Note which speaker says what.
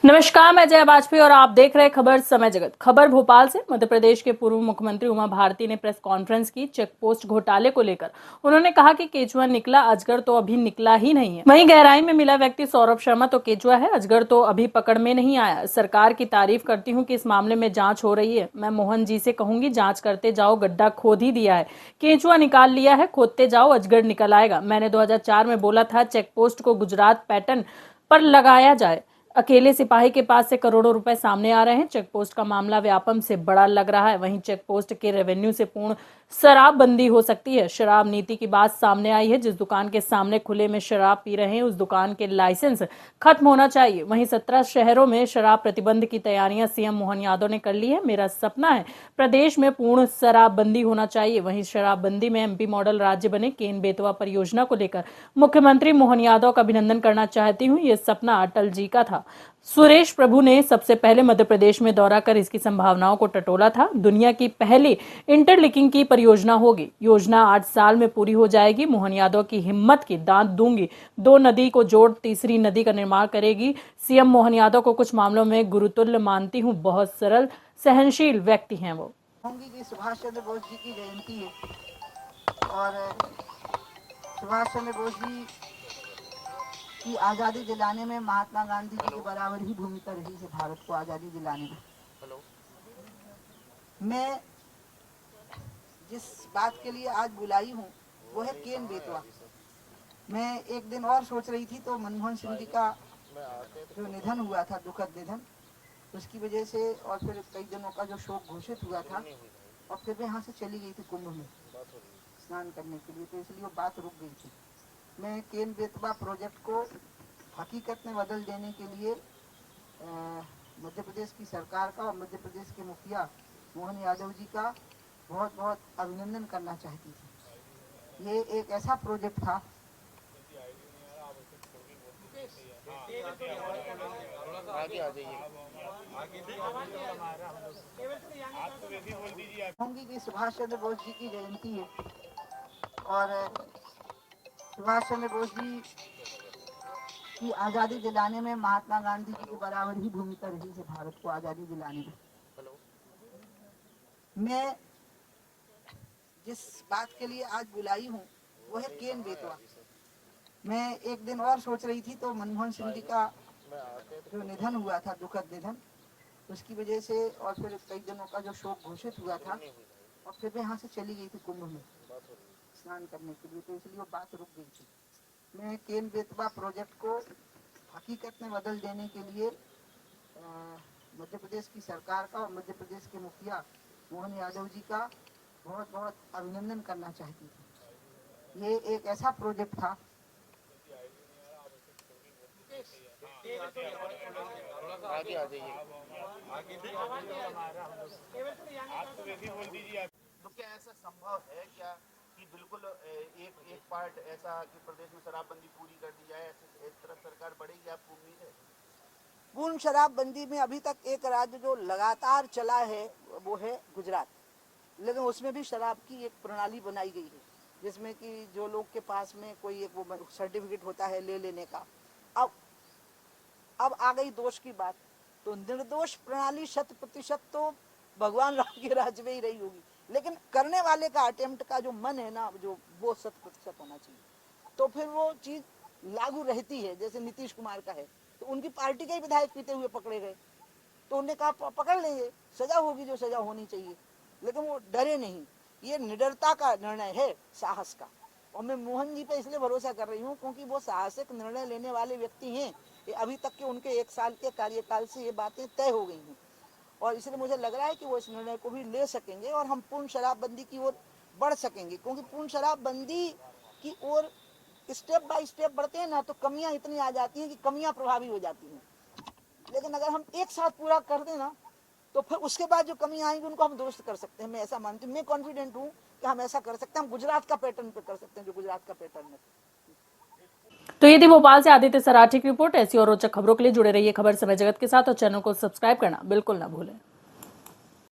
Speaker 1: नमस्कार, मैं जया वाजपेयी और आप देख रहे हैं खबर समय जगत। खबर भोपाल से। मध्य प्रदेश के पूर्व मुख्यमंत्री उमा भारती ने प्रेस कॉन्फ्रेंस की चेक पोस्ट घोटाले को लेकर। उन्होंने कहा कि केचुआ निकला, अजगर तो अभी निकला ही नहीं है। वहीं गहराई में मिला व्यक्ति सौरभ शर्मा तो केचुआ है, अजगर तो अभी पकड़ में नहीं आया। सरकार की तारीफ करती हूँ कि इस मामले में जांच हो रही है। मैं मोहन जी से कहूंगी, जांच करते जाओ, गड्ढा खोद ही दिया है, केचुआ निकाल लिया है, खोदते जाओ, अजगर निकल आएगा। मैंने 2004 में बोला था चेक पोस्ट को गुजरात पैटर्न पर लगाया जाए। अकेले सिपाही के पास से करोड़ों रुपए सामने आ रहे हैं। चेक पोस्ट का मामला व्यापम से बड़ा लग रहा है। वहीं चेक पोस्ट के रेवेन्यू से पूर्ण शराबबंदी हो सकती है। शराब नीति की बात सामने आई है। जिस दुकान के सामने खुले में शराब पी रहे हैं उस दुकान के लाइसेंस खत्म होना चाहिए। वहीं 17 शहरों में शराब प्रतिबंध की तैयारियां सीएम मोहन यादव ने कर ली है। मेरा सपना है प्रदेश में पूर्ण शराबबंदी होना चाहिए। वहीं शराबबंदी में एमपी मॉडल राज्य बने। केन बेतवा परियोजना को लेकर मुख्यमंत्री मोहन यादव का अभिनंदन करना चाहती हूँ। ये सपना अटल जी का था। सुरेश प्रभु ने सबसे पहले मध्य प्रदेश में दौरा कर इसकी संभावनाओं को टटोला था। दुनिया की पहली इंटरलिंकिंग की परियोजना होगी। योजना 8 साल में पूरी हो जाएगी। मोहन यादव की हिम्मत की दांत दूंगी। 2 नदी को जोड़ तीसरी नदी का निर्माण करेगी। सीएम मोहन यादव को कुछ मामलों में गुरुतुल्य मानती हूँ। बहुत सरल सहनशील व्यक्ति हैं वो।
Speaker 2: सुभाष चंद्र बोस जी की जयंती है और सुभाष चंद्र बोस जी की आज़ादी दिलाने में महात्मा गांधी जी के बराबर ही भूमिका रही है। भारत को आज़ादी दिलाने में मैं जिस बात के लिए आज बुलाई हूँ वो है केन बेतवा। मैं एक दिन और सोच रही थी तो मनमोहन सिंह जी का जो निधन हुआ था, दुखद निधन, उसकी वजह से और फिर कई दिनों का जो शोक घोषित हुआ था और फिर मैं यहाँ से चली गई थी कुंभ में स्नान करने के लिए, तो इसलिए वो बात रुक गई थी। मैं केन बेतवा प्रोजेक्ट को हकीकत में बदल देने के लिए मध्य प्रदेश की सरकार का और मध्य प्रदेश के मुखिया मोहन यादव जी का बहुत बहुत अभिनंदन करना चाहती थी। ये एक ऐसा प्रोजेक्ट था होंगी कि सुभाष चंद्र बोस जी की जयंती है और सुभाष चंद्र बोस जी की आज़ादी दिलाने में महात्मा गांधी जी के बराबर ही भूमिका रही है। भारत को आज़ादी दिलाने में मैं जिस बात के लिए आज बुलाई हूँ वो है केन बेतवा। मैं एक दिन और सोच रही थी तो मनमोहन सिंह जी का जो निधन हुआ था, दुखद निधन, उसकी वजह से और फिर कई दिनों का जो शोक घोषित हुआ था और फिर मैं यहाँ से चली गई थी कुंभ में स्नान करने के लिए, तो इसलिए वो बात रुक गई थी। मैं केन बेतवा प्रोजेक्ट को हकीकत में बदल देने के लिए मध्य प्रदेश की सरकार का और मध्य प्रदेश के मुखिया मोहन यादव जी का बहुत बहुत अभिनंदन करना चाहती थी। ये एक ऐसा प्रोजेक्ट था
Speaker 3: तो क्या ऐसा संभव है क्या कि बिल्कुल एक पार्ट ऐसा कि प्रदेश में शराबबंदी पूरी कर दी जाए, इस तरफ सरकार बढ़ेगी, आपको उम्मीद है?
Speaker 2: पूर्ण शराबबंदी में अभी तक एक राज्य जो लगातार चला है वो है गुजरात, लेकिन उसमें भी शराब की एक प्रणाली बनाई गई है जिसमें कि जो लोग के पास में कोई एक वो सर्टिफिकेट होता है ले लेने का। अब आ गई दोष की बात, तो निर्दोष प्रणाली 100% तो भगवान राम के राज्य में ही रही होगी, लेकिन करने वाले का अटेम्प्ट का जो मन है ना, जो वो 100% होना चाहिए, तो फिर वो चीज लागू रहती है। जैसे नीतीश कुमार का है, तो उनकी पार्टी के ही विधायक पीते हुए पकड़े गए, तो उन्होंने कहा पकड़ लेंगे, सजा होगी जो सजा होनी चाहिए, लेकिन वो डरे नहीं। ये निडरता का निर्णय है, साहस का, और मैं मोहन जी पे इसलिए भरोसा कर रही हूँ क्योंकि वो साहसिक निर्णय लेने वाले व्यक्ति हैं। ये अभी तक के उनके 1 साल के कार्यकाल से ये बातें तय हो गई हैं और इसलिए मुझे लग रहा है कि वो इस निर्णय को भी ले सकेंगे और हम पूर्ण शराबबंदी की ओर बढ़ सकेंगे, क्योंकि पूर्ण शराबबंदी की ओर स्टेप बाय स्टेप बढ़ते हैं ना तो कमियां इतनी आ जाती हैं कि कमियां प्रभावी हो जाती हैं, लेकिन अगर हम एक साथ पूरा कर दें ना तो फिर उसके बाद जो कमियां आएंगी उनको हम दुरुस्त कर सकते हैं। मैं ऐसा मानती हूँ, मैं कॉन्फिडेंट हूँ कि हम ऐसा कर सकते हैं। हम गुजरात का पैटर्न पे कर सकते हैं, जो गुजरात का पैटर्न है।
Speaker 1: तो ये थी भोपाल से आदित्य सराठी की रिपोर्ट। ऐसी और रोचक खबरों के लिए जुड़े रहिए खबर समय जगत के साथ और चैनल को सब्सक्राइब करना बिल्कुल ना भूलें।